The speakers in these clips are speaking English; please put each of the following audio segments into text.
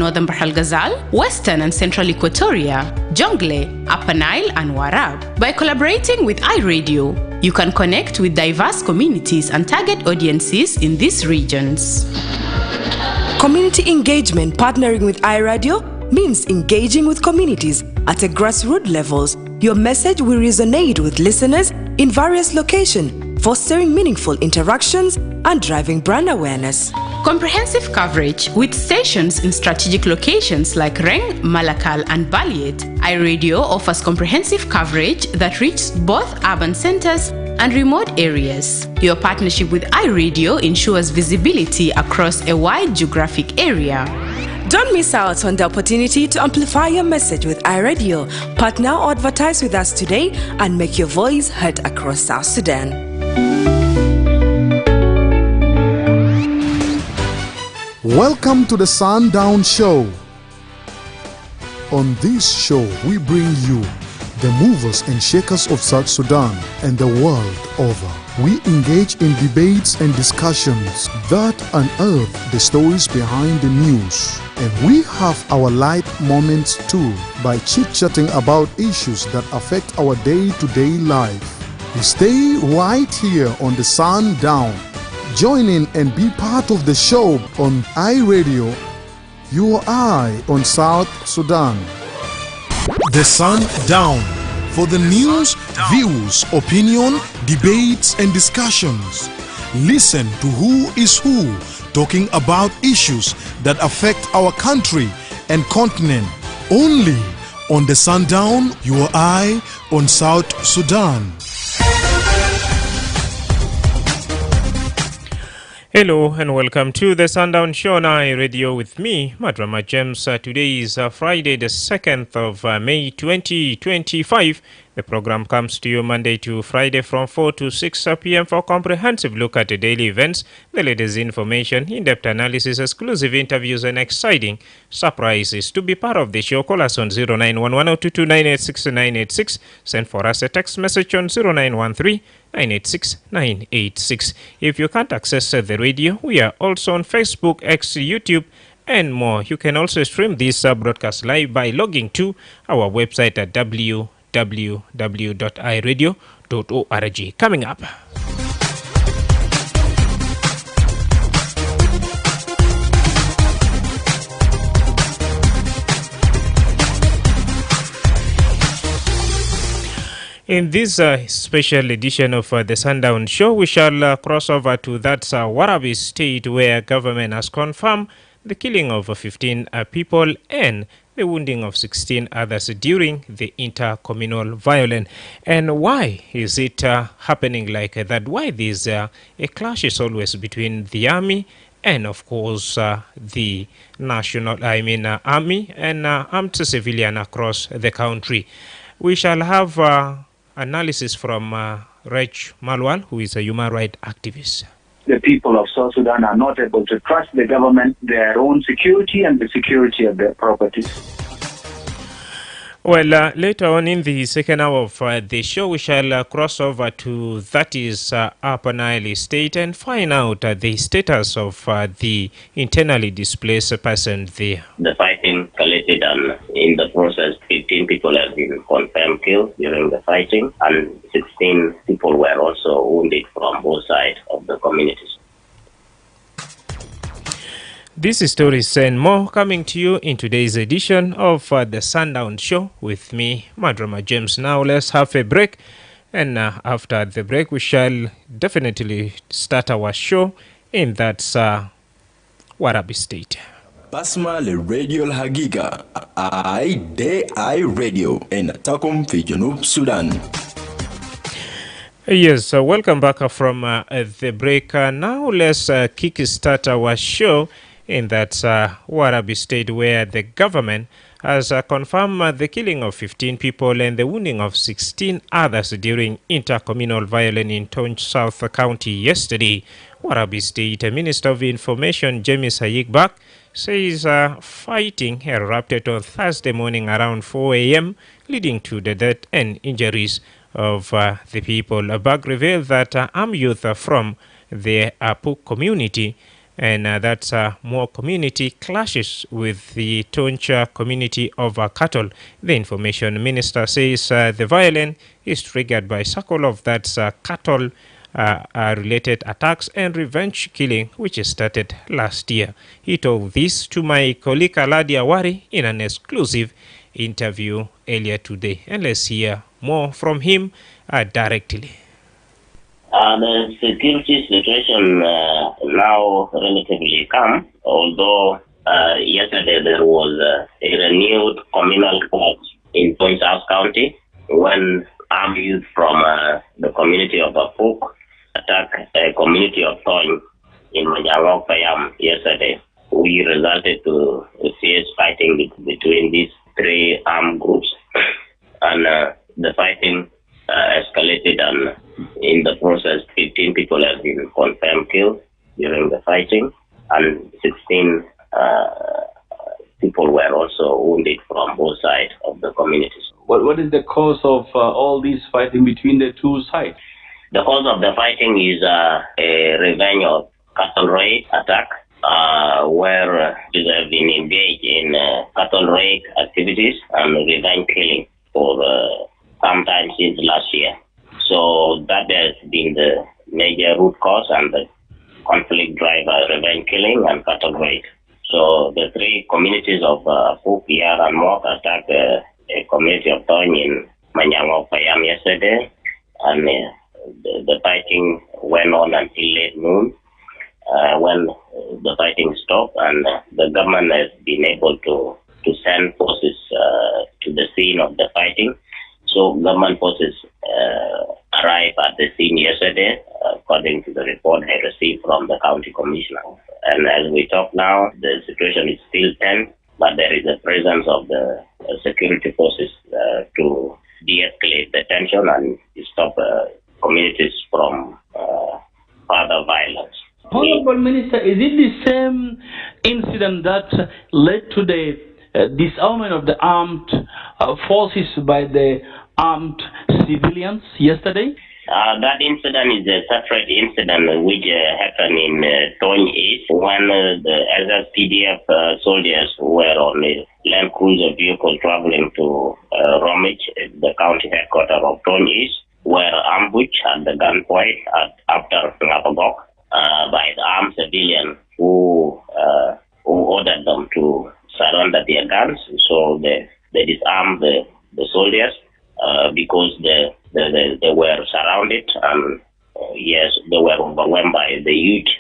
northern Bahr el Ghazal, western and central Equatoria, Jonglei, Upper Nile, and Warab. By collaborating with iRadio, you can connect with diverse communities and target audiences in these regions. Community engagement partnering with iRadio means engaging with communities at a grassroots levels. Your message will resonate with listeners in various locations, fostering meaningful interactions and driving brand awareness. Comprehensive coverage with stations in strategic locations like Reng, Malakal, and Baliet. iRadio offers comprehensive coverage that reaches both urban centers and remote areas. Your partnership with iRadio ensures visibility across a wide geographic area. Don't miss out on the opportunity to amplify your message with iRadio. Partner or advertise with us today and make your voice heard across South Sudan. Welcome to the Sundown Show. On this show, we bring you the movers and shakers of South Sudan and the world over. We engage in debates and discussions that unearth the stories behind the news. And we have our light moments too by chit-chatting about issues that affect our day-to-day life. We stay right here on the Sundown. Join in and be part of the show on iRadio, your eye on South Sudan. The Sundown, for the news, views, opinion, debates and discussions. Listen to who is who talking about issues that affect our country and continent. Only on the Sundown, your eye on South Sudan. Hello and welcome to the Sundown Show on iRadio with me, Madrama James. Today is Friday the 2nd of May 2025. The program comes to you Monday to Friday from 4 to 6 p.m. for a comprehensive look at the daily events, the latest information, in-depth analysis, exclusive interviews and exciting surprises. To be part of the show, call us on 0911-229-86986. Send for us a text message on 0913-986-986. If you can't access the radio, we are also on Facebook, X, YouTube, and more. You can also stream this broadcast live by logging to our website at www.iradio.org. Coming up. In this special edition of the Sundown Show, we shall cross over to that Warabi state where government has confirmed the killing of 15 people and the wounding of 16 others during the intercommunal violence. And why is it happening like that? Why there's a clash is always between the army and, of course, the army and armed civilian across the country? We shall have analysis from Reg Malwal, who is a human rights activist. The people of South Sudan are not able to trust the government, their own security and the security of their properties. Well, later on in the second hour of the show, we shall cross over to that is Upper Nile State and find out the status of the internally displaced person there. The fighting escalated and in the process 15 people have been confirmed killed during the fighting and 16 people were also wounded from both sides of the communities. This is stories and more coming to you in today's edition of the Sundown Show with me, Madrama James. Now let's have a break, and after the break we shall definitely start our show in that Warabi state. Basma le radio Hagiga, I radio in Takum fi Junub Sudan. Yes, welcome back from the break. Now let's kick-start our show in that Warabi state where the government has confirmed the killing of 15 people and the wounding of 16 others during intercommunal violence in Tonj South County yesterday. Warabi State Minister of Information James Hayigbak says fighting erupted on Thursday morning around 4 a.m., leading to the death and injuries of the people. Bag revealed that armed youth from the Apuk community and that's more community clashes with the Toncha community of cattle. The information minister says the violence is triggered by circle of that cattle related attacks and revenge killing, which started last year. He told this to my colleague Aladi Awari in an exclusive interview earlier today. And let's hear more from him directly. The security situation now relatively calm, although yesterday there was a renewed communal clash in Point South County when armed youth from the community of Apuk attacked a community of Tony in Madrama yesterday. We resulted to fierce fighting between these three armed groups, and the fighting escalated, and in the process 15 people have been confirmed killed during the fighting, and 16 people were also wounded from both sides of the communities. What is the cause of all this fighting between the two sides? The cause of the fighting is a revenge of cattle raid attack, where they have been engaged in cattle raid activities and revenge killing for some time since last year. So that has been the major root cause, and the conflict driver, revenge killing and cattle raid. So the three communities of Puk, Yar and Mok attacked a community of Tony in Manyangok Payam yesterday, and the fighting went on until late noon when the fighting stopped, and the government has been able to send forces to the scene of the fighting. So government forces arrived at the scene yesterday, according to the report I received from the county commissioner. And as we talk now, the situation is still tense, but there is a presence of the security forces to de-escalate the tension and stop communities from further violence. Honorable Minister, is it the same incident that led to the disarmament of the armed forces by the armed civilians yesterday? That incident is a separate incident which happened in Tony East when the SSPDF soldiers were on a land cruiser vehicle traveling to Romich, the county headquarters of Tony East, were ambushed at the gunpoint after Ngapagok by the armed civilian who ordered them to surrender their guns. So they disarmed the soldiers because they were surrounded, and yes, they were overwhelmed by the huge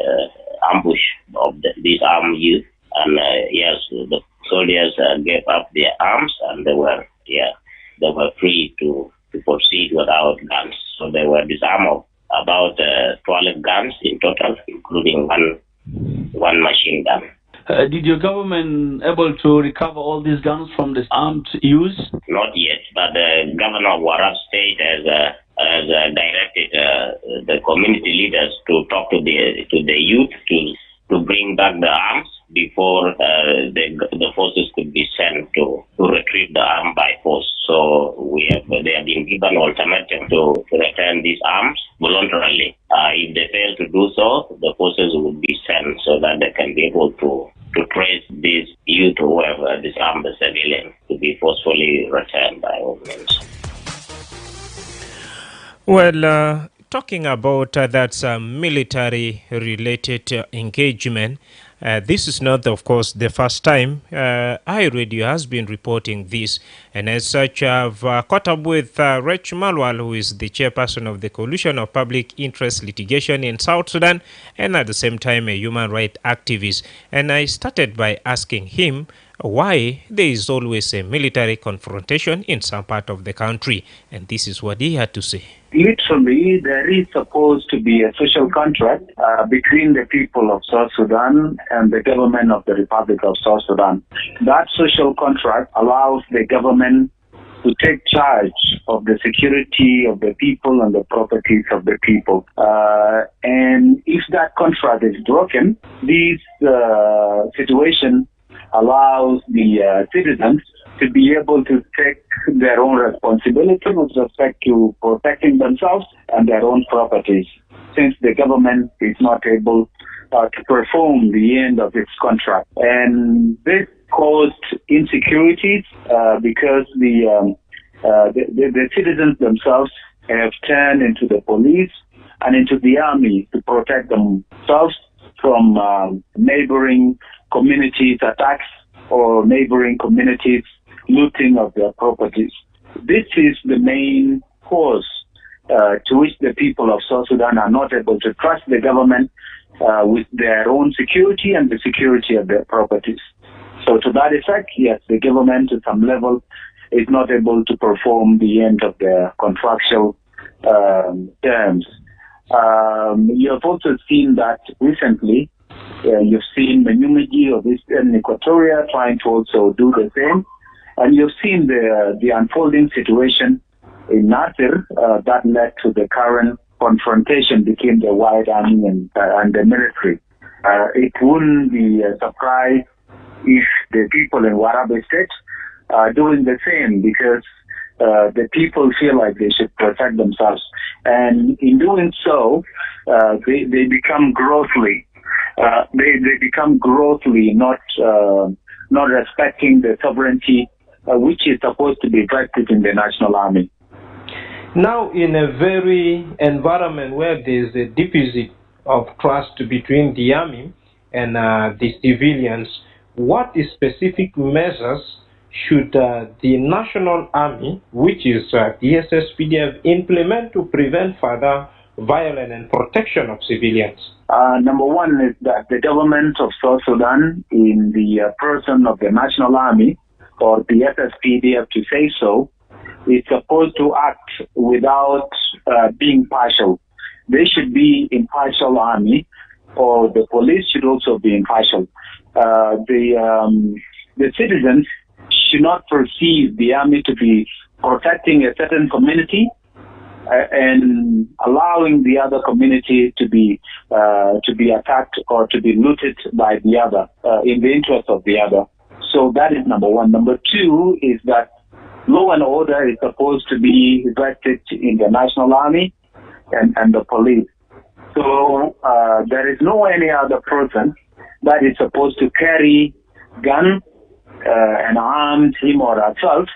ambush of these armed youth. And yes, the soldiers gave up their arms, and they were free to proceed without guns. So they were disarmed of about 12 guns in total, including one machine gun. Did your government able to recover all these guns from this armed youth? Not yet, but the governor of Warab State has directed the community leaders to talk to the youth to bring back the arms before the forces could be sent to retrieve the arms by force. So they have been given ultimatum to return these arms voluntarily. If they fail to do so, the forces would be sent so that they can be able to trace these youth who have disarmed the civilian to be forcefully returned by all means. Well, talking about that military-related engagement, this is not, of course, the first time iRadio has been reporting this. And as such, I've caught up with Rech Malwal, who is the chairperson of the Coalition of Public Interest Litigation in South Sudan, and at the same time a human rights activist. And I started by asking him why there is always a military confrontation in some part of the country. And this is what he had to say. Literally, there is supposed to be a social contract between the people of South Sudan and the government of the Republic of South Sudan. That social contract allows the government to take charge of the security of the people and the properties of the people. And if that contract is broken, this situation allows the citizens to be able to take their own responsibility with respect to protecting themselves and their own properties, since the government is not able to perform the end of its contract. And this caused insecurities because the citizens themselves have turned into the police and into the army to protect themselves from neighboring communities' attacks or neighboring communities' looting of their properties. This is the main cause to which the people of South Sudan are not able to trust the government with their own security and the security of their properties. So to that effect, yes, the government to some level is not able to perform the end of their contractual terms. You have also seen that recently. You've seen Menyumiji of Eastern Equatoria trying to also do the same. And you've seen the unfolding situation in Nasir that led to the current confrontation between the White Army and the military. It wouldn't be a surprise if the people in Warabe State are doing the same, because the people feel like they should protect themselves. And in doing so, they become grossly not respecting the sovereignty which is supposed to be vested in the National Army. Now, in a very environment where there is a deficit of trust between the army and the civilians, what specific measures should the National Army, which is the SSPDF, implement to prevent further violence and protection of civilians? Number one is that the government of South Sudan, in the person of the National Army, or the SSPDF to say so, is supposed to act without being partial. They should be impartial army, or the police should also be impartial. The citizens should not perceive the army to be protecting a certain community and allowing the other community to be attacked or to be looted by the other in the interest of the other. So that is number one. Number two is that law and order is supposed to be vested in the National Army and the police. So there is no any other person that is supposed to carry gun and arm him or herself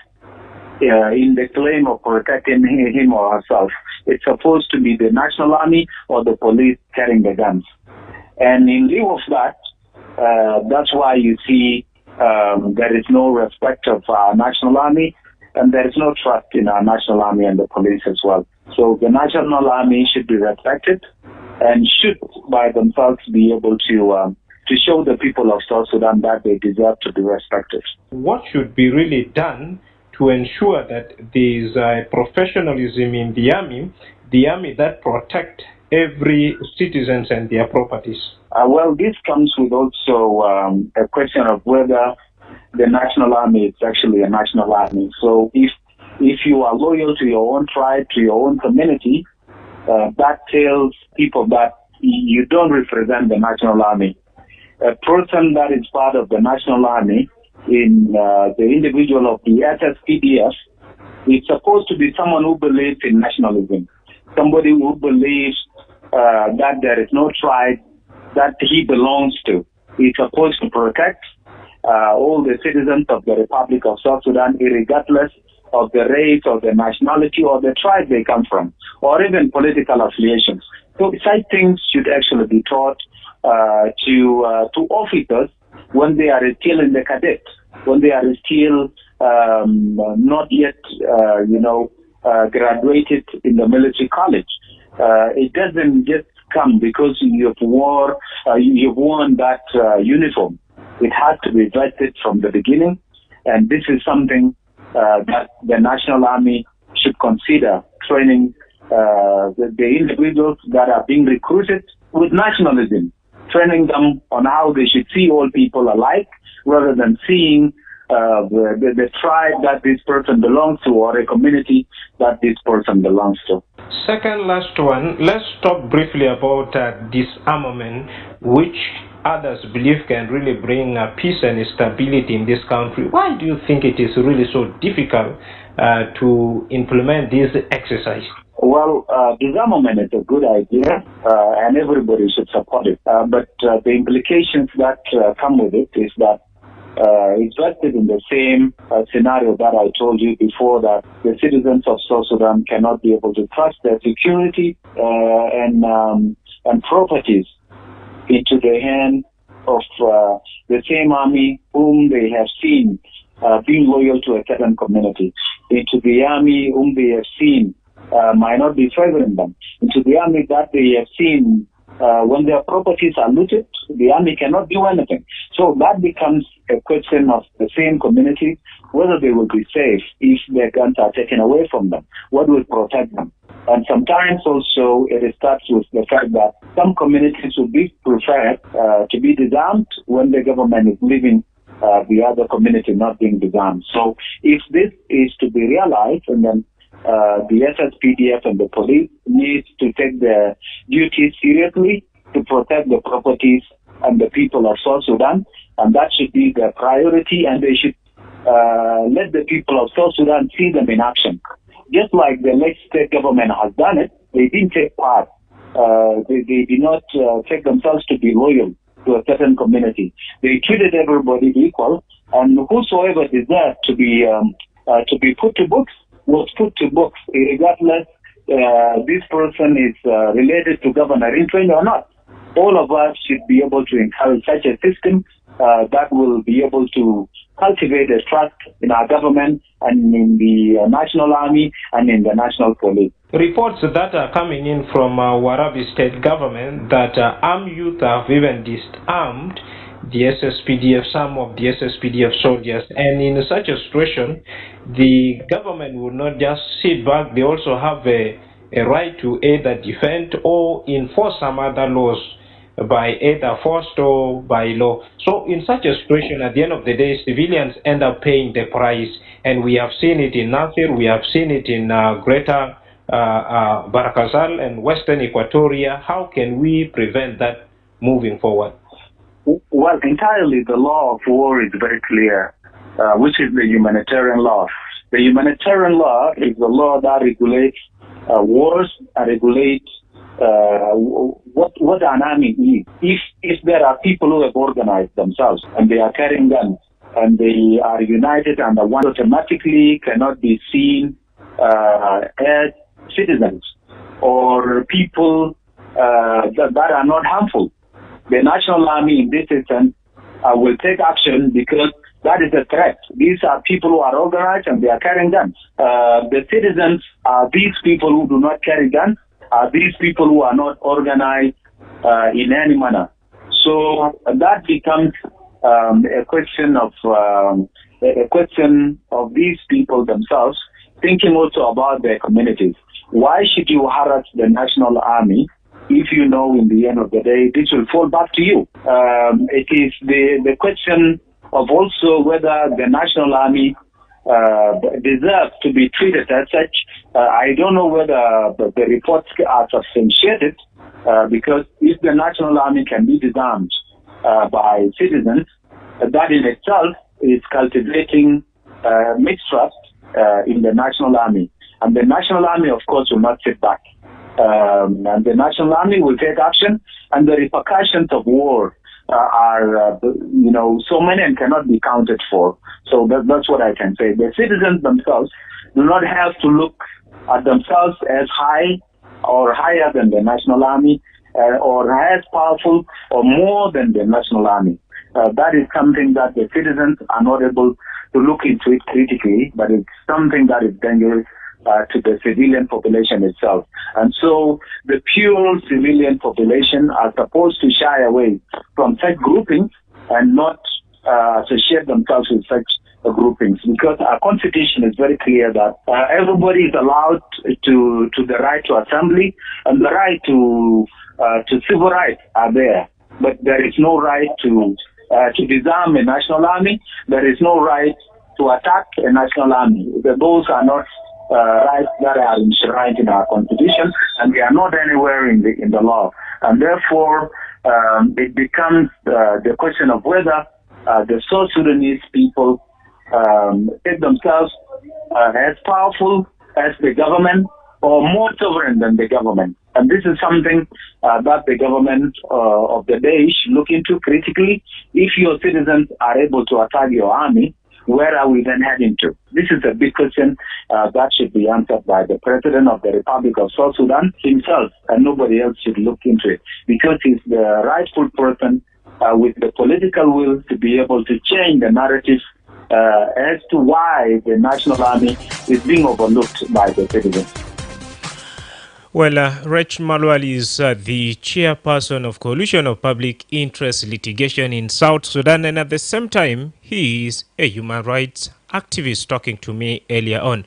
in the claim of protecting him or herself. It's supposed to be the National Army or the police carrying the guns. And in lieu of that, that's why you see there is no respect of our National Army, and there is no trust in our National Army and the police as well. So the National Army should be respected and should by themselves be able to show the people of South Sudan that they deserve to be respected. What should be really done to ensure that there is professionalism in the army that protect every citizens and their properties? Well, this comes with also a question of whether the National Army is actually a national army. So if you are loyal to your own tribe, to your own community, that tells people that you don't represent the National Army. A person that is part of the National Army, in the individual of the SSPDF, is supposed to be someone who believes in nationalism, somebody who believes that there is no tribe that he belongs to. He's supposed to protect all the citizens of the Republic of South Sudan, regardless of the race or the nationality or the tribe they come from, or even political affiliations. So such things should actually be taught to officers when they are still in the cadet, when they are still not yet, graduated in the military college. It doesn't just come because you've worn that uniform. It has to be vetted from the beginning, and this is something that the National Army should consider, training the individuals that are being recruited with nationalism, training them on how they should see all people alike, rather than seeing the tribe that this person belongs to or a community that this person belongs to. Second last one, let's talk briefly about disarmament, which others believe can really bring peace and stability in this country. Why do you think it is really so difficult to implement this exercise? Well, disarmament is a good idea, and everybody should support it. But the implications that come with it is that it's vested in the same scenario that I told you before, that the citizens of South Sudan cannot be able to trust their security and properties into the hands of the same army whom they have seen being loyal to a certain community, into the army whom they have seen might not be favoring them, into the army that they have seen when their properties are looted, the army cannot do anything. So that becomes a question of the same community, whether they will be safe if their guns are taken away from them. What will protect them? And sometimes also it starts with the fact that some communities would be preferred to be disarmed when the government is leaving the other community not being disarmed. So if this is to be realized, and then the SSPDF and the police need to take their duties seriously to protect the properties and the people of South Sudan, and that should be their priority, and they should let the people of South Sudan see them in action. Just like the late state government has done it, they didn't take part. They did not take themselves to be loyal to a certain community. They treated everybody equal, and whosoever deserved to be put to books was put to books, regardless this person is related to Governor Rintreng or not. All of us should be able to encourage such a system that will be able to cultivate a trust in our government and in the National Army and in the National Police. Reports that are coming in from Warabi state government that armed youth have even disarmed the SSPDF, some of the SSPDF soldiers, and in such a situation, the government will not just sit back, they also have a right to either defend or enforce some other laws by either forced or by law. So in such a situation, at the end of the day, civilians end up paying the price, and we have seen it in Nasir, we have seen it in Greater Barakazal and Western Equatoria. How can we prevent that moving forward? Well, entirely the law of war is very clear, which is the humanitarian law. The humanitarian law is the law that regulates wars and regulates what an army is. If there are people who have organized themselves and they are carrying guns and they are united and the one automatically cannot be seen as citizens or people that are not harmful, the National Army in this instance will take action because that is a threat. These are people who are organized and they are carrying guns. The citizens are these people who do not carry guns, are these people who are not organized in any manner. So that becomes a question of these people themselves thinking also about their communities. Why should you harass the National Army if you know in the end of the day this will fall back to you? It is the question of also whether the National Army deserves to be treated as such. I don't know whether the reports are substantiated, because if the National Army can be disarmed by citizens, that in itself is cultivating mistrust in the National Army. And the National Army, of course, will not sit back. And the National Army will take action, and the repercussions of war are, so many and cannot be counted for. So that's what I can say. The citizens themselves do not have to look at themselves as high or higher than the National Army, or as powerful or more than the National Army. That is something that the citizens are not able to look into it critically, but it's something that is dangerous to the civilian population itself. And so the pure civilian population are supposed to shy away from such groupings and not associate themselves with such groupings, because our constitution is very clear that everybody is allowed to the right to assembly, and the right to civil rights are there, but there is no right to disarm a National Army. There is no right to attack a National Army. Those are not rights that are enshrined in our constitution, and they are not anywhere in the law. And therefore, it becomes the question of whether the South Sudanese people take themselves as powerful as the government, or more sovereign than the government. And this is something that the government of the day should look into critically. If your citizens are able to attack your army, where are we then heading to? This is a big question that should be answered by the President of the Republic of South Sudan himself, and nobody else should look into it, because he's the rightful person with the political will to be able to change the narrative as to why the National Army is being overlooked by the citizens. Well, Rach Malwal is the chairperson of Coalition of Public Interest Litigation in South Sudan, and at the same time, he is a human rights activist talking to me earlier on.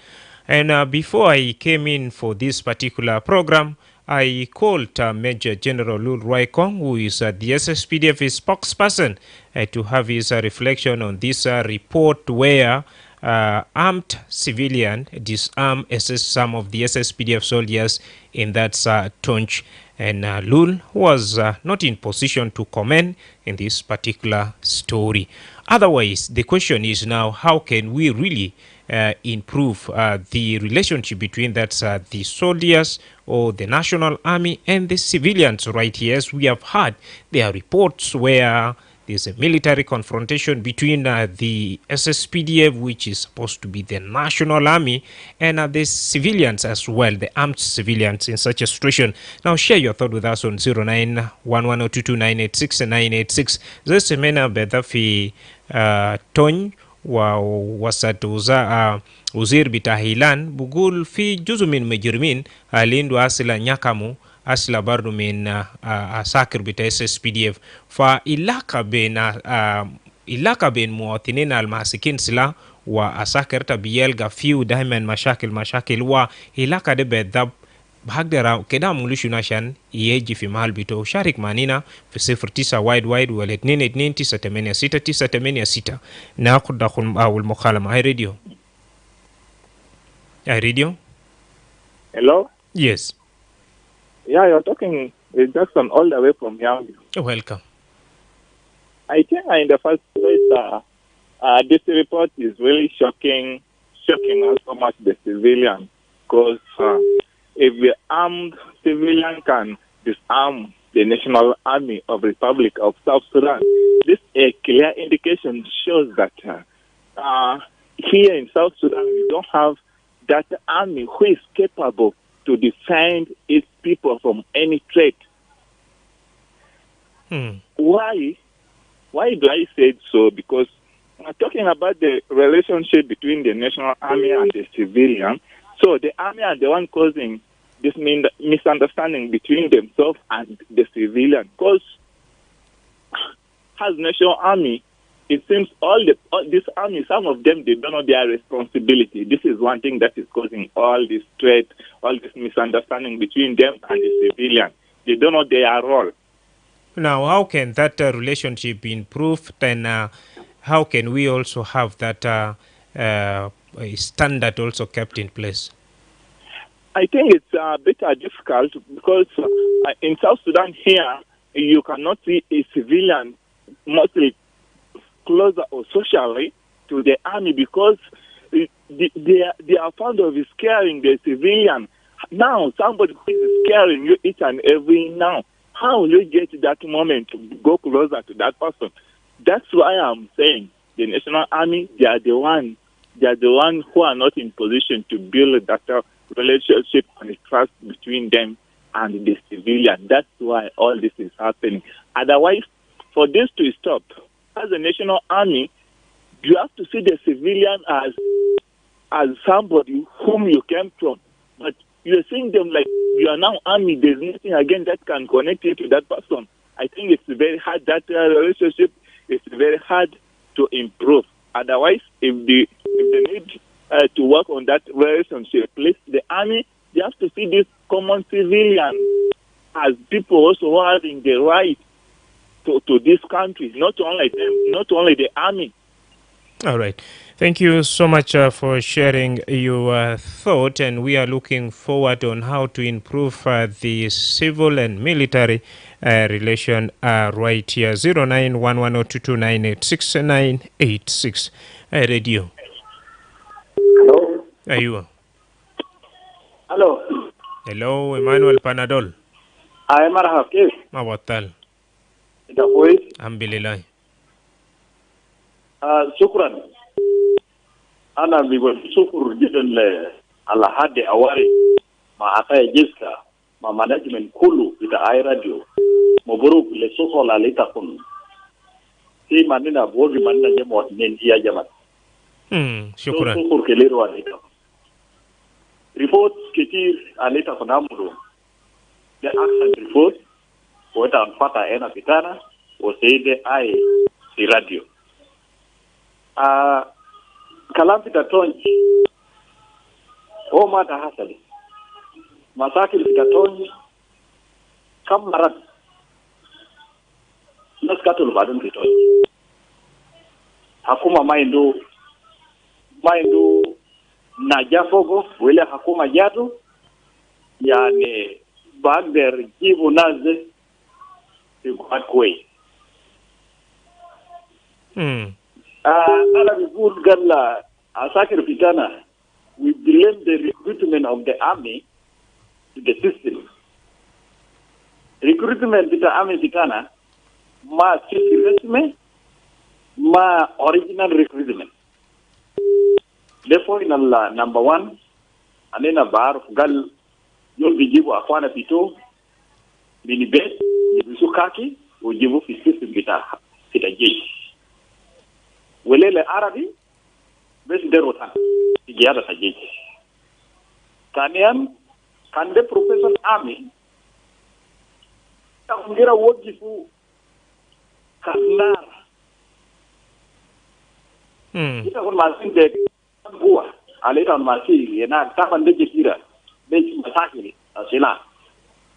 And before I came in for this particular program, I called Major General Lul Roykong, who is the SSPDF spokesperson, to have his reflection on this report where armed civilian disarm some of the SSPDF soldiers in that Tonch. And Lul was not in position to comment in this particular story. Otherwise, the question is now, how can we really improve the relationship between the soldiers or the National Army and the civilians right here? As we have heard, there are reports where there's a military confrontation between the SSPDF, which is supposed to be the National Army, and the civilians as well, the armed civilians in such a situation. Now, share your thought with us on 0911022986 and 986. This semena bedafi Tony wa wasatuza uzir bitahilan bugul fi juzu min majrimin alindu asila nyakamu asila bardu min asakir bita SSPDF fa ilaka ben muwatinin almasikin sila wa asakir tabiyelga fiu daiman mashakil wa ilaka de bedab بحقدر كده ملوش ناشان يجي في محل بيتو شارك معنا في 09 وايد ولا 222986 ناخد داخل المكالمة. هاي راديو. Hello? Yes. Yeah, you're talking with Jackson all the way from Yambi. Welcome. I think in the first place, this report is really shocking us so much, the civilian, because if the armed civilian can disarm the National Army of the Republic of South Sudan, this a clear indication shows that here in South Sudan we don't have that army who is capable to defend its people from any threat. Why do I say so? Because we're talking about the relationship between the National Army and the civilian. So the army are the one causing this misunderstanding between themselves and the civilian. Because as National Army, it seems all this army, some of them, they don't know their responsibility. This is one thing that is causing all this threat, all this misunderstanding between them and the civilian. They don't know their role. Now, how can that relationship be improved, and how can we also have that standard also kept in place? I think it's a bit difficult because in South Sudan here, you cannot see a civilian mostly closer or socially to the army because they are fond of scaring the civilian. Now, somebody who is scaring you each and every now, how will you get that moment to go closer to that person? That's why I'm saying the National Army, they are the one who are not in position to build that relationship and trust between them and the civilian. That's why all this is happening. Otherwise, for this to stop, as a National Army, you have to see the civilian as somebody whom you came from. But you're seeing them like you are now army. There's nothing again that can connect you to that person. I think it's very hard, that relationship is very hard to improve. Otherwise, if they need to work on that relationship, please, the army, they have to see this common civilian as people also who are having the right to this country, not only them, not only the army. All right. Thank you so much for sharing your thought, and we are looking forward on how to improve the civil and military relation right here. 0911022986 Radio. Hello. Are you? Hello. Hello, Emmanuel Panadol. Ay marhaba كيف؟ Mawatal. انت كويس؟ Alhamdulillah. شكرا. انا بقول شكر جدا على حد اواري مع عطايا جيسكا مع مانجمنت كله بتاع اي راديو. مبروك لسوسو اللي تكون. في مننا بوجي مننا جمع اثنين يا جماعه. شكرا. شكر كليرو عليك. ريبورت كتير عليك نعمله. ده احسن ريبورت وده انفتا انا بتاعنا وسيد اي في راديو. كلام بتاعتوني هو ما ده حصل. مشاكل بتاعتوني كم مرات ناس قتلوا بعدين بتاعتوني. حكومة ما عنده najafogo wale hakuma jatu yani bagder jibu naze kwakwe ala bigul galla asakir fitana we blame the recruitment of the army to the system. Recruitment bita army fitana ma recruitment ma original recruitment. Therefore, in Allah, number one, anena bar gal yol bijibu akwana pito binibet bisukaki ujibu fi system bita jeshi. Welele Arabi bes derotan ijada ta jeshi. Kanian kande professional army takungira wojifu kasnar. Kita kon masin de gua aleta on masi yana taban de jira de masakili asila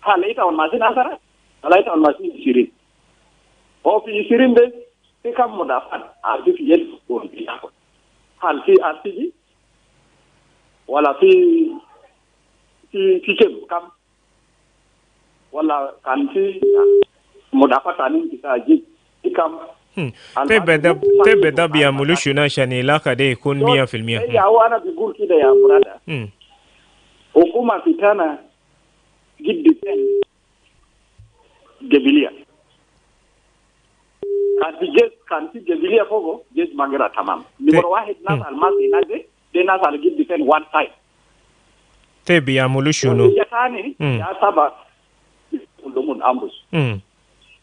aleta on masi nasara aleta on masi sirin o fi sirin de te kam mudafan arti fi yel ko bi ako hal fi arti wala fi kem kam wala kan fi mudafatan kita ji kam Tebe da biya mulushu na shanila kade kun 100%. Ya wana bigul kida ya brada. Hukuma fitana gidden gebilia. Kanti gebilia fogo jes magara tamam. Number 1 nas almasi naze de nas al gidden one side. Tebe ya mulushu no. Ya tani ya saba undumun ambus.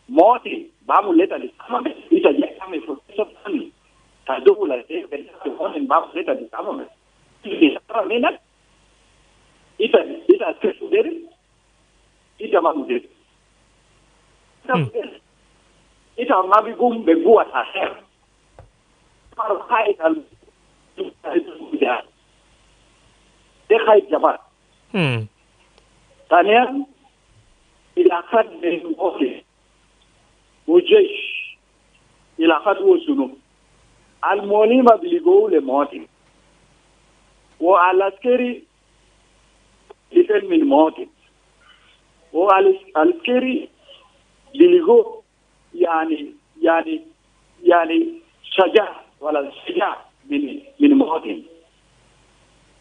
Moti bamu leta di sama ita je kame professor tani ta dubula de to on bamu leta di sama ita sara mena ita sekudere ita mamu de ita mabi gum be gua ta her par khai al de khai jaba tania ila khat de office وجيش إلى خطوة سنو الموليمة بيقولوا لموتين والعسكري يفعل من موتين والعسكري بيقولوا يعني شجاع ولا شجاع من موتين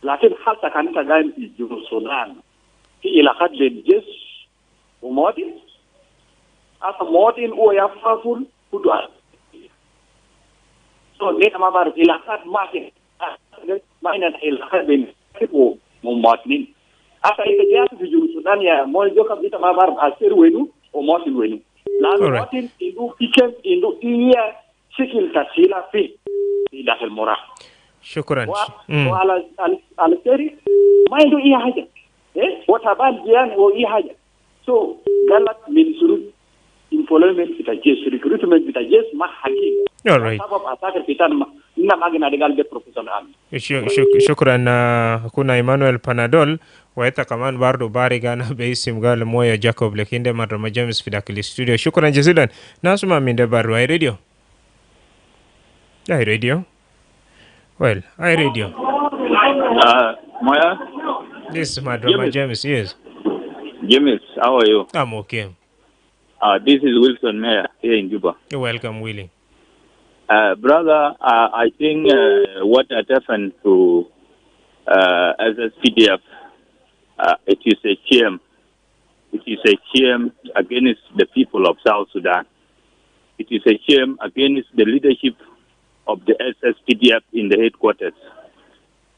لكن حتى كانت قايم في جنوب السودان إلى خط الجيش وموتين asa motin o ya faful kudu so ne ma bar ilahat matin maina ilahat bin ko motin asa ite ya tu ju sudan ya mo joka bita ma bar asir wenu o motin wenu la motin indu kikem indu iya sikil tasila fi ila al mura shukran wa al seri ma indu iya haja wata ban jian o iya haja so galat min surut employment kita jes recruitment kita jes ma haki sabab asakar kita na magina legal get professional shukran kuna Emmanuel Panadol waita kaman bardo barigana beisim gal moya Jacob lekinde Madrama James fidakili studio shukran jazilan nasuma min de bardo ay radio well ay radio moya this Madrama James yes James how are you I'm okay. This is Wilson Mayer here in Juba. You're welcome, Willie. Brother, I think what had happened to SSPDF it is a shame. It is a shame against the people of South Sudan. It is a shame against the leadership of the SSPDF in the headquarters.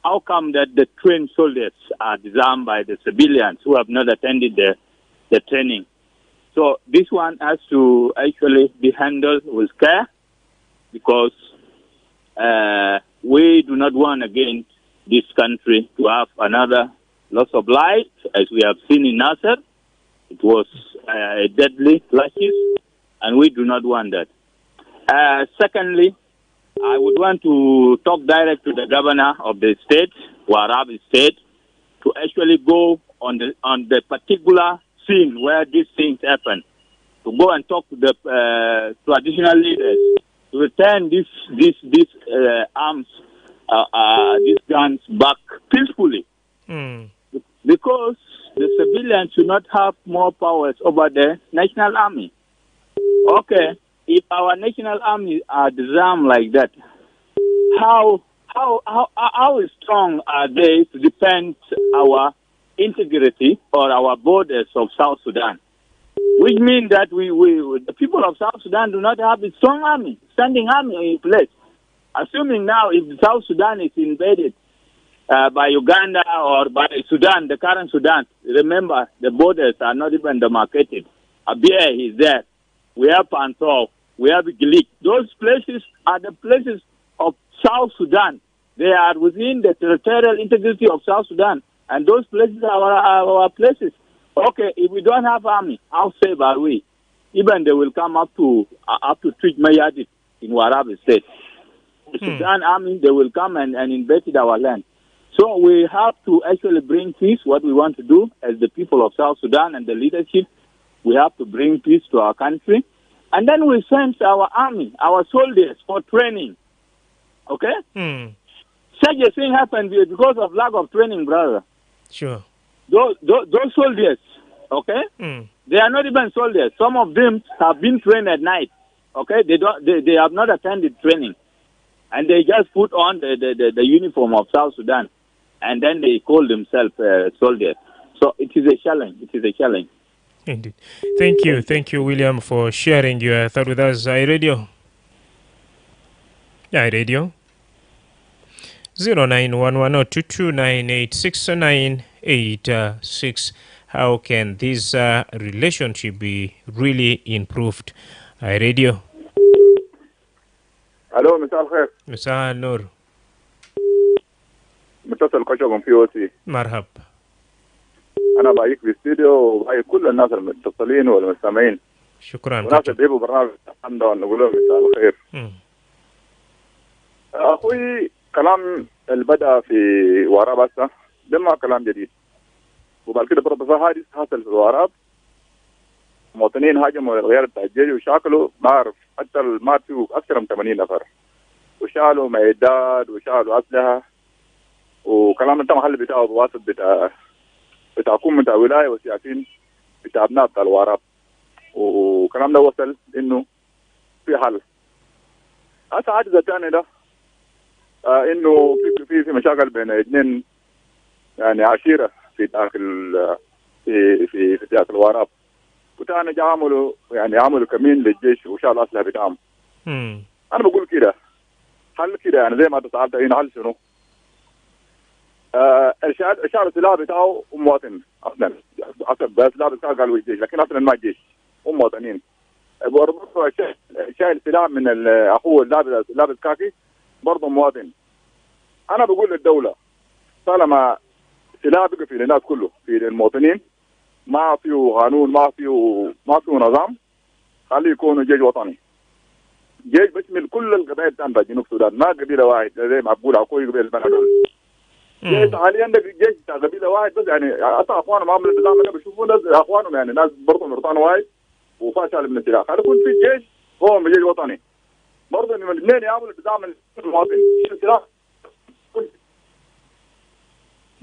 How come that the trained soldiers are disarmed by the civilians who have not attended the training? So this one has to actually be handled with care, because we do not want again this country to have another loss of life, as we have seen in Nasser. It was deadly clashes, and we do not want that. Secondly, I would want to talk direct to the governor of the state, Warab State, to actually go on the particular scene where these things happen, to go and talk to the traditional leaders to return these arms, these guns back peacefully. Because the civilians should not have more powers over the national army. Okay, if our national army are disarmed like that, how strong are they to defend our integrity or our borders of South Sudan? Which means that the people of South Sudan do not have a strong army, standing army in place. Assuming now if South Sudan is invaded by Uganda or by Sudan, the current Sudan, remember the borders are not even demarcated. Abyei is there. We have Pantau. We have Gilik. Those places are the places of South Sudan. They are within the territorial integrity of South Sudan. And those places are our places. Okay, if we don't have army, how safe are we? Even they will come up to treat Mayadit in Warab State. The Sudan army, they will come and invade our land. So we have to actually bring peace. What we want to do as the people of South Sudan and the leadership, we have to bring peace to our country. And then we send our army, our soldiers for training. Okay? Such a thing happened because of lack of training, brother. Sure. Those soldiers, okay? They are not even soldiers. Some of them have been trained at night. Okay? They have not attended training. And they just put on the uniform of South Sudan. And then they call themselves soldiers. So it is a challenge. It is a challenge. Indeed. Thank you, William, for sharing your thought with us. iRadio. iRadio. 0911-229-8696. How can this relationship be really improved? iRadio. الو مساء الخير. مساء النور. متصل كشغل في OC. مرحب. انا بايك في الاستوديو وبايك كل الناس المتصلين والمستمعين. شكرا. وناس بيبوا برنامج سانداون نقول لهم مساء الخير. اخوي كلام اللي بدا في وراب هسه ده ما كلام جديد. وبعد كده برضه في حادث حصل في وراب. مواطنين هاجموا الغيار بتاع الجيش وشاكلوا ما اعرف حتى مات فيه اكثر من 80 نفر. وشالوا معدات وشالوا اسلحه. وكلام ده محل بتاعه بواسط بتاع كوم بتاع ولايه وسياسيين بتاع ابناء بتاع الوراب. وكلام ده وصل انه في حل. هسه حادثه ثانيه ده انه في مشاكل بين اثنين يعني عشيره في داخل في داخل الوراب. وتاني جا عملوا كمين للجيش وشالوا الاسلحه بتاعهم. انا بقول كده حل كده يعني زي ما تسالت هنا حل شنو؟ الشعر السلاح بتاعه مواطن اصلا بس لابس قالوا الجيش لكن اصلا ما الجيش هم مواطنين. برضه شايل سلاح من اخوه لابس كاكي برضه مواطن. انا بقول للدوله طالما سلاح بقى في الناس كله في المواطنين ما فيه قانون ما فيه نظام خليه يكونوا جيش وطني. جيش بيشمل كل القبائل الثانيه جنوب السودان ما قبيله واحد زي ما بقول اخوي قبيله البنادول. جيش حاليا ده جيش بتاع قبيله واحد بس يعني اصلا اخوانهم عاملين النظام ده بيشوفوا ناس اخوانهم يعني ناس برضه مرطان واحد وفاشل من السلاح. خلي يكون في جيش هو جيش وطني. برضه انه الاثنين يعملوا نظام المواطن السلاح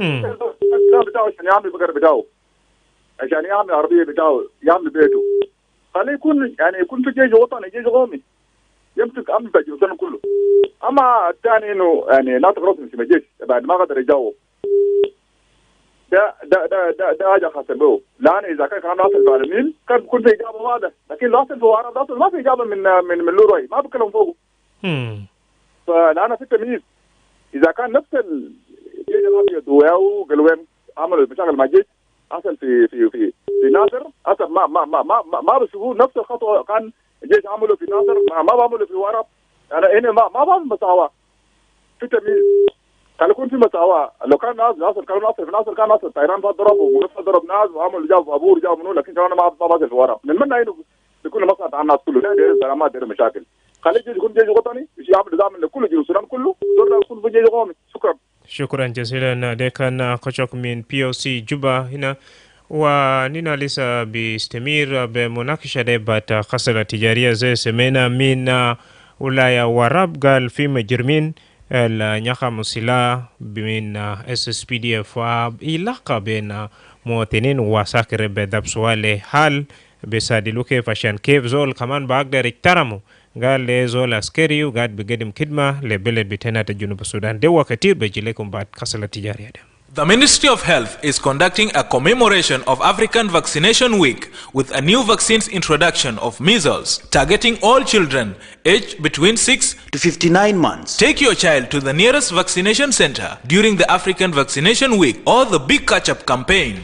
السلاح بتاعه عشان يعمل بقر بتاعه عشان يعمل عربيه بتاعه يعمل بيته. خليه يكون يعني يكون في جيش وطني جيش قومي يمسك امن الجيش كله. اما الثاني انه يعني ناطق رسمي في الجيش بعد ما قدر يجاوب ده حاجه خاصه به، لان اذا كان واصل في النيل كان بيكون في اجابه واضحه، لكن لو واصل في ورا ده ما في اجابه من لوروي، ما بتكلم فوقه. فلان في التمييز اذا كان نفس الجيش الابيض وياو قالوا عملوا مشاكل مع الجيش حصل في ناصر، حسب ما بيشوفوا نفس الخطوه كان الجيش عملوا في ناصر، ما بعملوا في ورا. انا هنا ما بعمل مساواه في تمييز، كان يكون في مساواه. لو كان ناصر كان ناصر في ناصر، كان ناصر طيران ضرب ومنصف ضرب ناس وعملوا جاب ابور جاب منو، لكن كمان ما بازل في ورا. نتمنى انه يكون مصلحه على الناس كله، داير سلامات داير مشاكل. خلي الجيش يكون جيش وطني يعمل نظام لكل جنوب السودان كله، دور يكون في جيش قومي. شكرا جزيلا. ده كان كوتشوك من POC جوبا هنا، ونحن لسه بيستمر بمناقشة بعد خسارة تجارية زي سمينا من ولاية وراب. قال في مجرمين النياخة مسلا من SSPDF وعلاقة بين مواطنين وساكر بدب سؤال هل بيسادلو كيف عشان كيف زول كمان بقدر يحترموا. قال لي زول عسكري وقاعد بيقدم خدمة لبلد بتاعنا جنوب السودان. ده وكتير بيجي لكم بعد خسارة تجارية ده. The Ministry of Health is conducting a commemoration of African Vaccination Week with a new vaccines introduction of measles, targeting all children aged between 6 to 59 months. Take your child to the nearest vaccination center during the African Vaccination Week or the Big Catch-up campaign.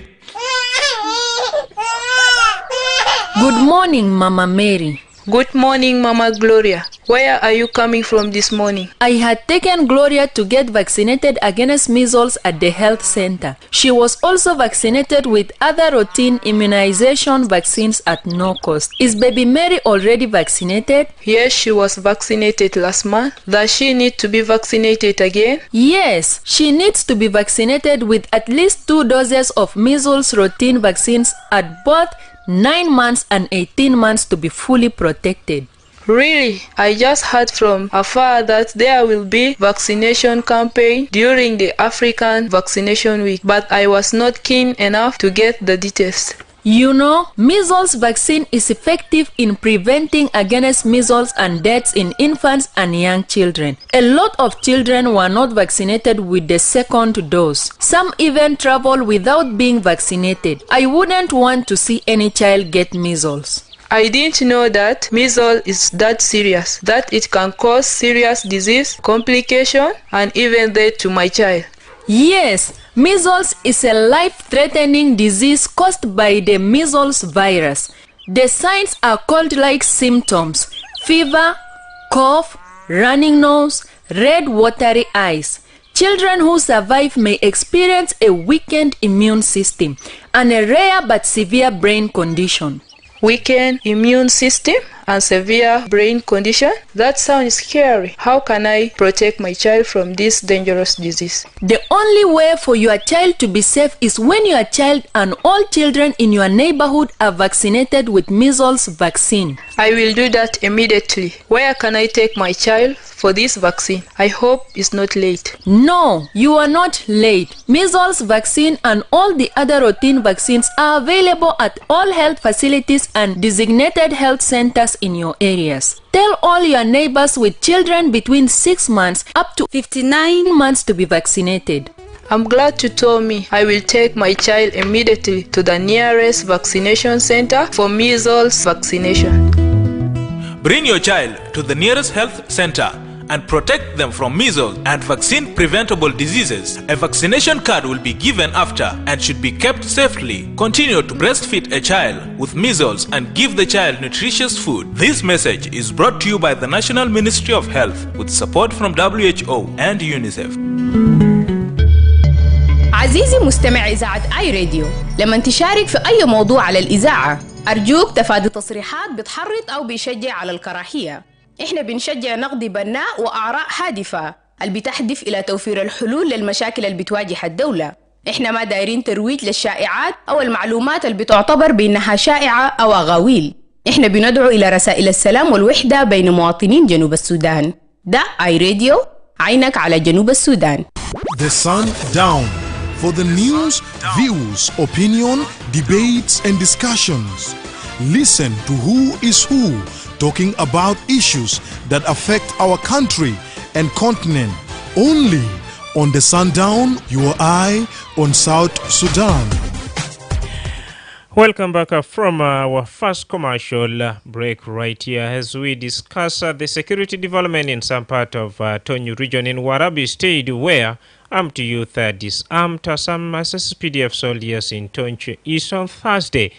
Good morning, Mama Mary. Good morning, Mama Gloria. Where are you coming from this morning? I had taken Gloria to get vaccinated against measles at the health center. She was also vaccinated with other routine immunization vaccines at no cost. Is baby Mary already vaccinated? Yes, she was vaccinated last month. Does she need to be vaccinated again? Yes, she needs to be vaccinated with at least 2 doses of measles routine vaccines at both 9 months and 18 months to be fully protected. Really? I just heard from afar that there will be vaccination campaign during the African Vaccination Week, but I was not keen enough to get the details. You know, measles vaccine is effective in preventing against measles and deaths in infants and young children. A lot of children were not vaccinated with the second dose. Some even travel without being vaccinated. I wouldn't want to see any child get measles. I didn't know that measles is that serious, that it can cause serious disease, complication, and even death to my child. Yes, measles is a life-threatening disease caused by the measles virus. The signs are cold-like symptoms: fever, cough, running nose, red watery eyes. Children who survive may experience a weakened immune system and a rare but severe brain condition. Weakened immune system and severe brain condition? That sounds scary. How can I protect my child from this dangerous disease? The only way for your child to be safe is when your child and all children in your neighborhood are vaccinated with measles vaccine. I will do that immediately. Where can I take my child for this vaccine? I hope it's not late. No, you are not late. Measles vaccine and all the other routine vaccines are available at all health facilities and designated health centers in your areas. Tell all your neighbors with children between 6 months up to 59 months to be vaccinated. I'm glad you told me. I will take my child immediately to the nearest vaccination center for measles vaccination. Bring your child to the nearest health center and protect them from measles and vaccine-preventable diseases. A vaccination card will be given after and should be kept safely. Continue to breastfeed a child with measles and give the child nutritious food. This message is brought to you by the National Ministry of Health with support from WHO and UNICEF. عزيزي مستمع إذاعة آي راديو، لما تشارك في أي موضوع على الإذاعة أرجوك تفادي تصريحات بتحرض أو بيشجع على الكراهية. إحنا بنشجع نقد بناء وآراء هادفة اللي بتهدف إلى توفير الحلول للمشاكل اللي بتواجه الدولة. إحنا ما دايرين ترويج للشائعات أو المعلومات اللي بتعتبر بأنها شائعة أو أغاويل. إحنا بندعو إلى رسائل السلام والوحدة بين مواطنين جنوب السودان. ده آي راديو، عينك على جنوب السودان. The Sundown. For the news, views, opinion, debates and discussions. Listen to who is who talking about issues that affect our country and continent only On the Sundown, your eye on South Sudan. Welcome back from our first commercial break right here as we discuss the security development in some part of Tonyu region in Warabi State, where armed youth disarmed some SSPDF soldiers in Tonyu East on Thursday.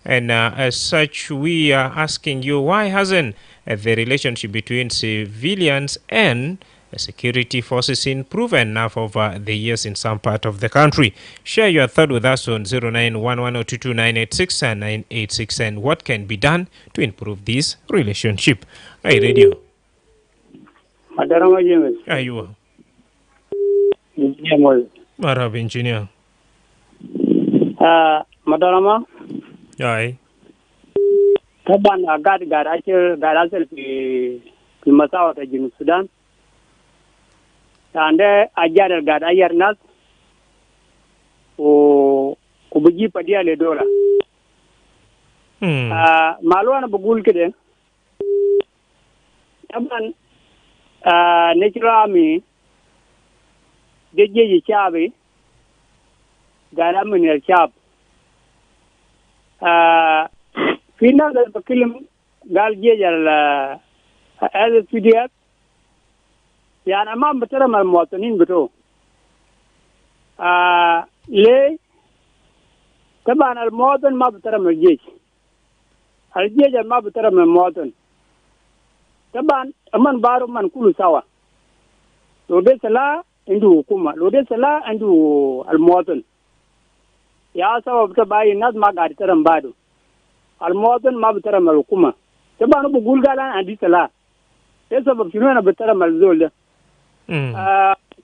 And as such, we are asking you, why hasn't the relationship between civilians and security forces improved enough over the years in some part of the country? Share your thought with us on 0911022986 and 986, and what can be done to improve this relationship. Hi, Radio. Madrama James. Aywa. Engineer Moy. Marhaba, engineer. Madrama. Aye. Taban garasel fi masawa ta Junub Sudan. Ande ajar gad ayar nas o kubuji padia le dola. Malwana bugul kede. Taban nekirami deje chabe gara minir chab. Fina da bakilim gal jejar as PDF يعني ما بترم المواطنين بتوع ليه طبعا المواطن ما بترم الجيش ما بترم المواطن طبعا أمن بارو من كله سوا لو ده سلا عنده حكومة لو ده سلا عنده المواطن يا سوا بتباي الناس ما قاعد ترم بارو المواطن ما بترم الحكومة طبعا أنا بقول قال أنا عندي سلا ده سبب شنو أنا بترم الزول ده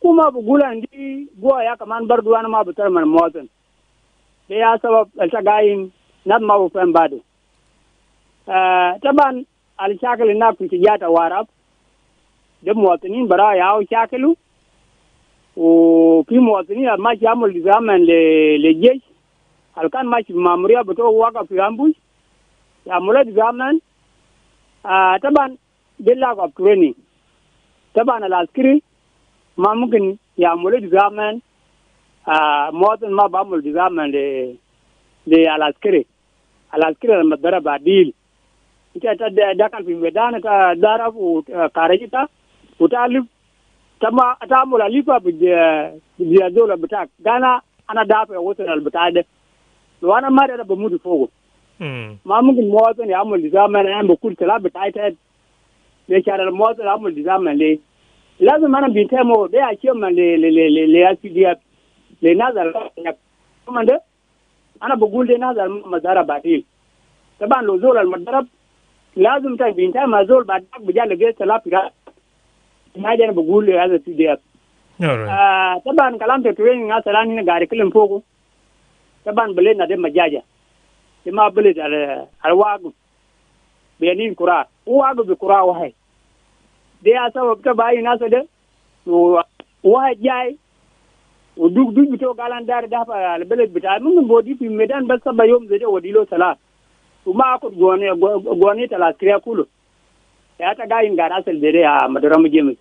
kuma bugula ndi goa ya kaman barduwana ma butar man mawatan da ya sabab altagayin nad ma bu fen bado taban al shakal na ku tijata warab da mawatanin bara ya hawo shakalu o fi mawatanin ma ki amul zaman le jesh alkan ma ki mamuriya buto waka fi ambush ya mulad zaman taban billa of training taban al askari ما ممكن يعملوا دزامن مواطن ما بعمل دزامن للعسكري لما ضرب عديل انت دخل في الميدان ضرب وخارجت وتالف تما تعمل اليفا بالدوله بتاعك انا دافع وصل البتاع ده لو انا ما انا بموت فوق ما ممكن مواطن يعمل دزامن انا بقول كلام بتاعتها ليش المواطن يعمل دزامن ليه لازم أنا بنتهمه ده أشياء من لأسيديات لنازل كمان ده أنا بقول ده نازل مدرب بعدين طبعا لو زول المدرب لازم تاني بنتهم زول بعدك بجال لقيت سلافي ما أنا بقول هذا سيديات طبعا كلام تكوين ناس الآن هنا قاعد يكلم فوقه طبعا بلدنا ده مجاجة ما بلد على واقف بينين كرة واقف بكرة وهاي ده يا سبب تبعي ناس ده واحد جاي ودوق بتوع قالان دار ده البلد بتاع من بودي في الميدان بس سبا يوم زي ده وديله سلا وما أكو غواني تلاسكريا كله يا تجاين قاراسل ده يا مدرما جيمس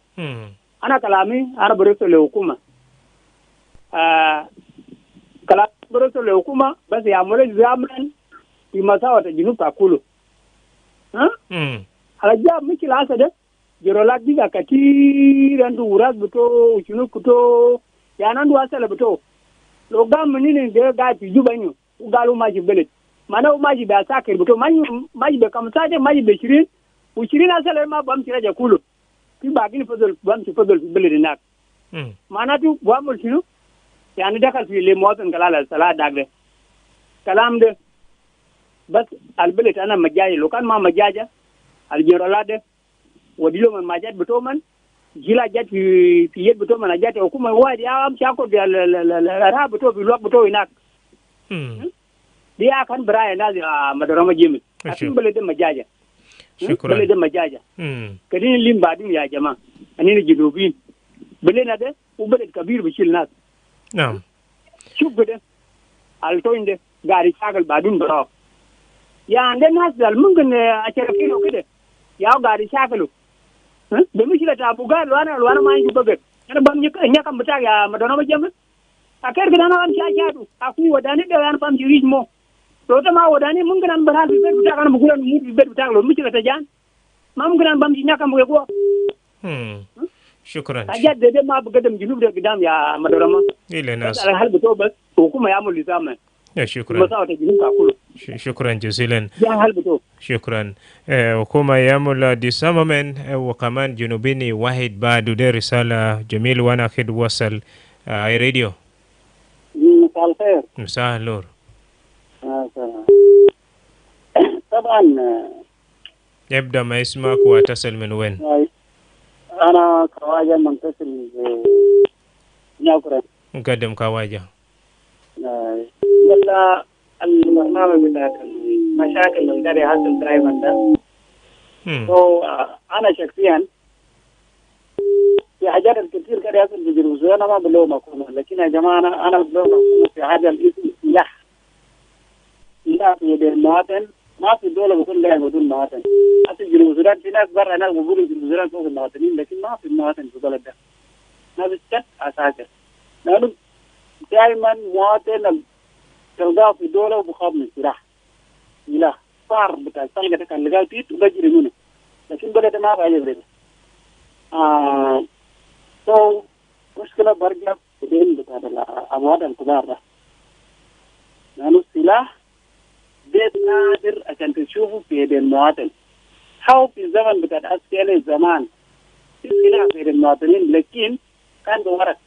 أنا كلامي أنا برسل الحكومة كلام برسل الحكومة بس يعملوا زامن في مساوات الجنوب كله على جاب مش العسل ده جرولات ديجا كتير عنده وراث بتو وشنو كتو يعني عنده أصل بتو لو قام منين ده قاعد في جوبانيو وقالوا ماشي بلد ما أنا ماشي بأساكر بتو ماشي بكم ساعة ماشي ب20 و20 أصل ما بمشي رجع كله في باقين بمشي فضل في بلد هناك معناته بعمل شنو يعني دخل في المواطن كلام الصلاة داقة كلام ده بس البلد أنا مجاي لو كان ما مجاجة الجرولات ده وديلو من ماجات بتومن جيلا جات في يد بتومن اجات حكومه واحد يا ام شاكو الارهاب بتو في الوقت بتو هناك دي كان براي ناس مدرما جيمي اكن بلد مجاجه شكرا بلد مجاجه كدين لين بعدين يا جماعه اني جنوبين بلدنا ده وبلد كبير بشيل ناس نعم شوف كده التوين ده قاعد يشتغل بعدين براو يا عندنا ناس ممكن اشركينه كده يا قاعد يشتغلوا بمشكلة أبو قال لو أنا ما عندي بقر ana bam nya kam bata ya madona ba jam akar gidana an sha jadu aku wadani da yan fam jiris mo to ta ma wadani mun gidan bahal bi ber bita kan mu gulan mu bi ber bita lo mu ci ta jan mam gidan bam ji nya kam go shukran ajad de ma bu gadam junub da gidam ya madarama ile nas ala hal bito bas hukuma ya mulli zaman ya shukran shukran jazilan ya hal bito shukran hukuma ya mulla disamamen وكمان جنوبيني واحد بعد ده رسالة جميل وانا اخد وصل اي راديو مساء الخير مساء النور طبعا يبدأ ما اسمك واتصل من وين؟ أنا كواجه منتصل نيوكرا مقدم كواجه ولا البرنامج بتاعت المشاكل اللي قاعد يحصل دائما ده أنا شخصيا في حاجات كثير قاعد يحصل في جنوب السودان أنا ما بلوم أكون لكن يا جماعة أنا بلوم أكون في حاجة الاسم سلاح في يد المواطن ما في دولة بكون لها بدون مواطن حتى جنوب السودان في ناس برا ناس بقولوا جنوب السودان فوق المواطنين لكن ما في مواطن في البلد ده ناس الشك أساسا لأنه دائما مواطن تلقاه في دولة وبخاف من السلاح لا صار بتاع السلقة كان لقاه تيت وبجري منه لكن بلد ما بعجب له مشكلة برجع بين بتاع الأموال الكبار ده لأنه السلاح بيت نادر عشان تشوفه في يد المواطن حاول في الزمن بتاع الأسئلة الزمان في سلاح في يد المواطنين لكن كان بورق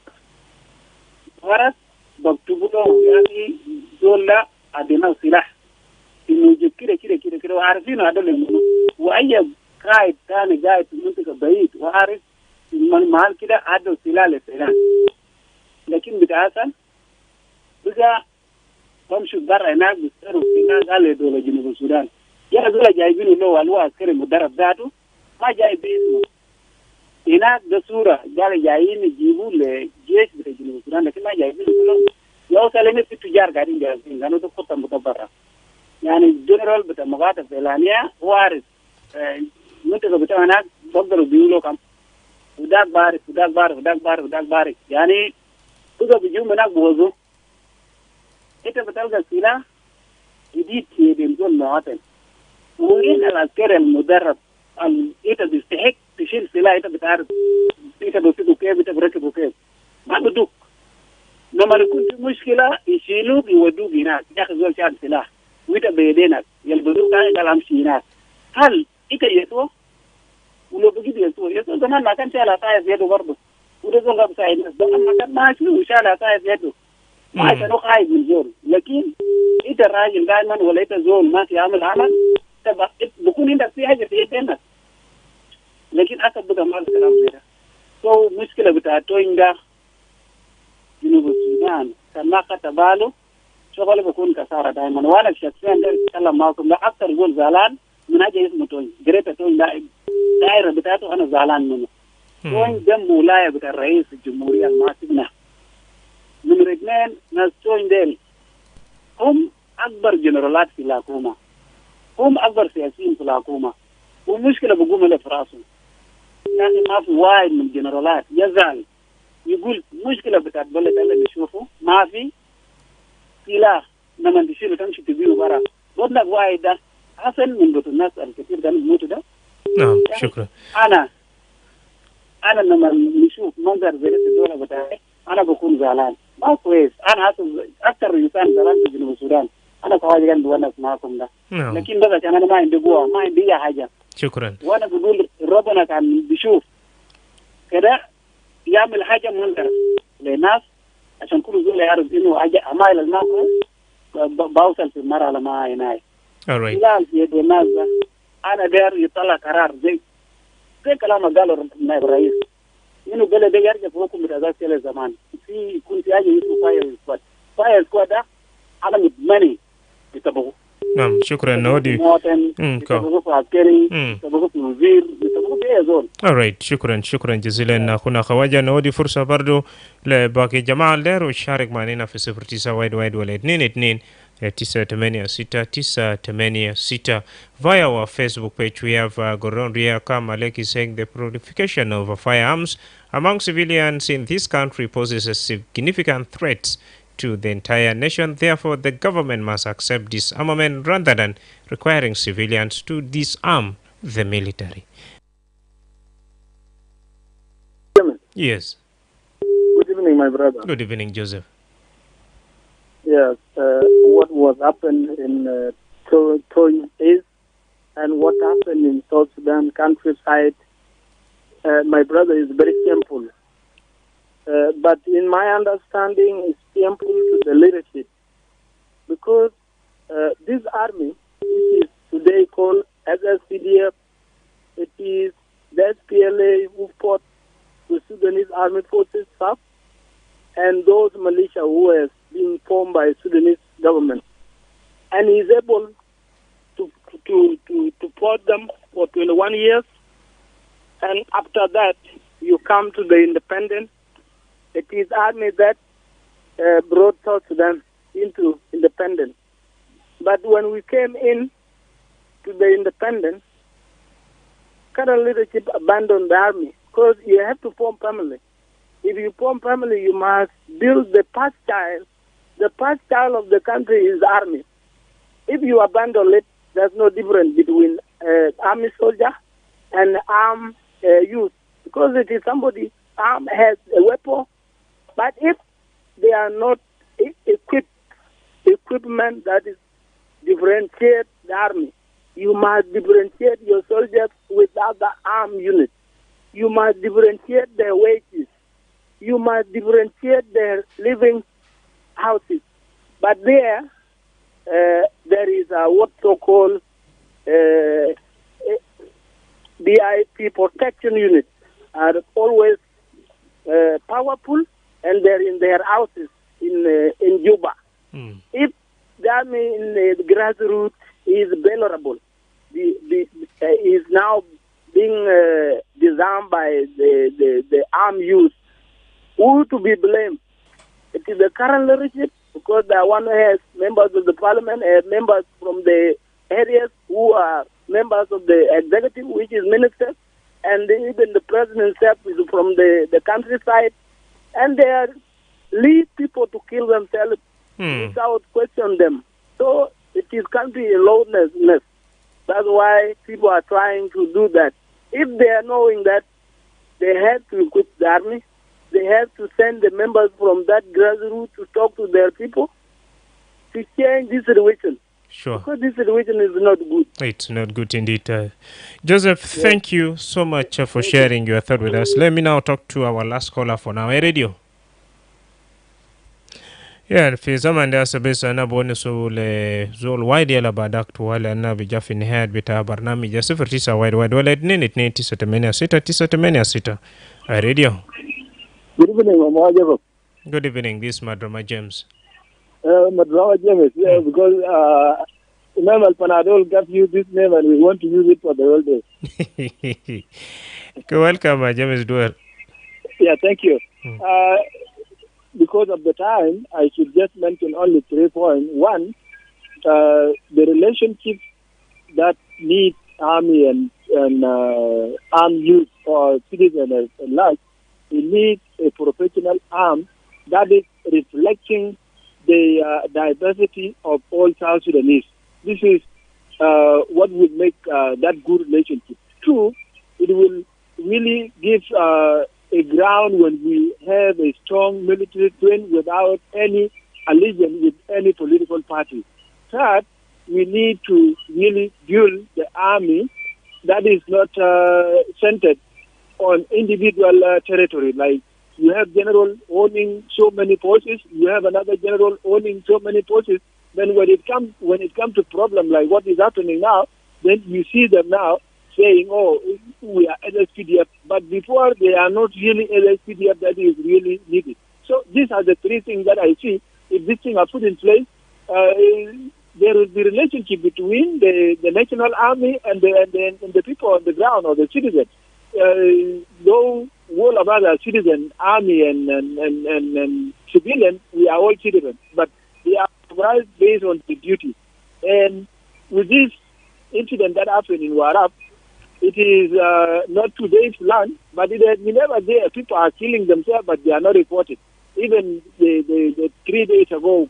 بكتبوا له يعني دولة عندنا سلاح إنه يجيب كده وعارفين هذا اللي وأي قائد ثاني قاعد في منطقة بعيد وعارف المحل كده عنده سلاح للسلاح لكن بتاعتها بقى بمشوا برا هناك بيصيروا في ناس قال دولة جنوب السودان يا دولة جايبينه له اللي هو عسكري مدرب ذاته ما جايب اسمه هناك ده صورة قال جايين يجيبوا لجيش بتاع جنوب السودان لكن ما جايبينه له لو سالنا في تجار قاعدين جاهزين كانوا ده خطة متبرة يعني الجنرال بتاع مقاطع فلانية وارث منطقة بتاع هناك بقدروا بيقولوا كم وداك بارك يعني بقى بيجوا هناك بوزو انت بتلقى السلاح جديد في بنزول مواطن وين العسكري المدرب انت بيستحق تشيل سلاح انت بتعرف انت بتسيبه كيف انت بركبه كيف ما بدوك لما يكون في مشكلة يشيلوك يودوك هناك ياخذوا شاد سلاح وانت بيدينك يلبسوك قال امشي هناك هل انت يسوى ولو بقيت يسوى زمان ما كان شال عصاية في يده برضه وده زول غاب ساعد زمان ما كان ماشي وشال عصاية في يده ما كانوا خايف من زول لكن انت الراجل دائما ولا انت زول ما يعمل عمل بكون عندك في حاجه في يدك لكن اكيد بقى ما الكلام ده مشكله بتاع توينغا جنوب السودان كان ما كتباله شغله بكون كساره دائما وانا شخصيا اتكلم معكم ده اكثر زول زعلان من حاجه اسمه توين جريتا توين دائره بتاعته انا زعلان منه توين جنب ولايه بتاع رئيس الجمهوريه الماسكنا نمرة 2 ناس توين ديل هم أكبر جنرالات في الحكومة هم أكبر سياسيين في الحكومة والمشكلة بقوم له في راسه يعني ما في واحد من الجنرالات يزعل يقول مشكلة بتاعت بلد اللي نشوفه ما في سلاح لما تشيله تمشي تبيه برا بدنا واحد ده أحسن من دوت الناس الكثير ده الموت ده نعم شكرا أنا لما نشوف منظر زي الدولة بتاعي أنا بكون زعلان ما كويس أنا أكثر إنسان زعلان في جنوب السودان أنا كواجه عندي وأنا معكم ده لكن بس عشان أنا ما عندي قوة ما عندي أي حاجة شكرا وأنا بقول ربنا كان بيشوف كده يعمل حاجة منظر للناس عشان كل زول يعرف إنه حاجة أمايل الناس بوصل في المرحلة ما هناي لا في يد الناس أنا داير يطلع قرار زي كلام قاله نائب الرئيس إنه بلد يرجع في حكم الأزاز كل زمان في كنت أجي اسمه فاير سكواد ده أنا مدمني يتبعه نعم شكرا نودي يتبعه في عسكري يتبعه في وزير يتبعه في أي زول alright شكرا جزيلا أخونا خواجة نودي فرصة برضو لباقي جماعة اللير وشارك معنا في 09 وايد ولا 22 986 via our Facebook page. We have Goron Ria Kamaleki saying the proliferation of firearms among civilians in this country poses a significant threat to the entire nation. Therefore, the government must accept disarmament rather than requiring civilians to disarm the military. Yes. Good evening, my brother. Good evening, Joseph. Yes, what was happened in Toy East and what happened in South Sudan countryside, my brother, is very simple. But in my understanding, it's simple to the leadership. Because this army, which is today called SSPDF, it is the SPLA who fought the Sudanese army forces up, and those militia who were being formed by Sudanese government. And he's able to support them for 21 years. And after that, you come to the independence. It is army that brought South Sudan into independence. But when we came in to the independence, current leadership abandoned the army because you have to form family. If you form family, you must build the past child. The past child of the country is the army. If you abandon it, there's no difference between army soldier and armed youth, because it is somebody armed has a weapon. But if they are not equipment that is differentiate the army, you must differentiate your soldiers with other armed units. You must differentiate their wages. You must differentiate their living houses. But there is a what so-called BIP protection units are always powerful, and they're in their houses in Juba. If the army in the grassroots is vulnerable, is now being disarmed by the armed youth, who to be blamed? It is the current leadership, because the one who has members of the parliament, members from the areas who are members of the executive, which is ministers, and even the president himself is from the countryside, and they are lead people to kill themselves without question them. So it is country lawlessness. That's why people are trying to do that. If they are knowing that they have to equip the army, they have to send the members from that grassroots to talk to their people to change this situation. Sure. Because this situation is not good. It's not good indeed. Joseph, thank you so much for sharing your thought with us. Let me now talk to our last caller for now. Radio. Yeah, في زمن ده سبيس أنا بونسو لزول وايد يلا بعدك ولا أنا بجاف النهاية بتاع برنامج 09 وايد ولا 2 Radio. Good evening, Mama Jacob. Good evening, this is Madrama James. Madrama James, yeah, because Imam Al-Panadol gave you this name and we want to use it for the whole day. Welcome, James Duer. Yeah, thank you. Because of the time, I should just mention only 3 points. One, the relationship that needs army and armed youth or citizens at large, it needs a professional arm that is reflecting the diversity of all South Sudanese. This is what will make that good relationship. Two, it will really give a ground when we have a strong military trend without any allegiance with any political party. Third, we need to really build the army that is not centered on individual territory. Like you have general owning so many forces, you have another general owning so many forces. Then when it comes to problem like what is happening now, then you see them now saying, "Oh, we are LSPDF," but before they are not really LSPDF that is really needed. So these are the 3 things that I see. If these things are put in place, there will be relationship between the national army and the people on the ground or the citizens. Though all of us are citizens, army and civilians, we are all citizens, but we are based on the duty. And with this incident that happened in Warab, It is not today's plan, but it has been never there. People are killing themselves, but they are not reported. Even the 3 days ago,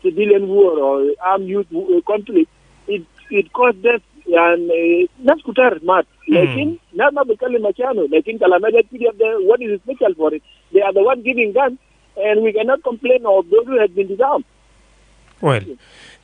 civilian war or armed youth conflict, it caused death. And that's kutar smart. Lakin, not Mabukali Machano, lakin Kalameda period, what is special for it? They are the one giving guns, and we cannot complain of those who have been disarmed. Well,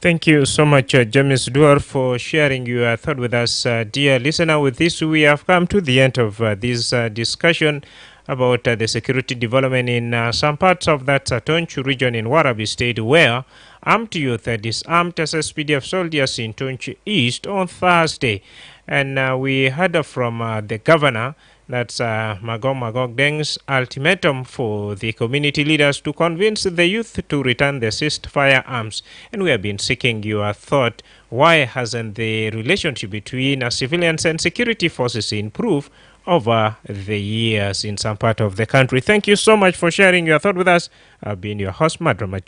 thank you so much, James Duar, for sharing your thought with us. Dear listener, with this, we have come to the end of this discussion about the security development in some parts of that Tonchu region in Warabi State, where armed youth disarmed SSPDF soldiers in Tonchu East on Thursday. And we heard from the governor. That's Magog Deng's ultimatum for the community leaders to convince the youth to return the seized firearms. And we have been seeking your thought. Why hasn't the relationship between civilians and security forces improved over the years in some part of the country? Thank you so much for sharing your thought with us. I've been your host, Madrama.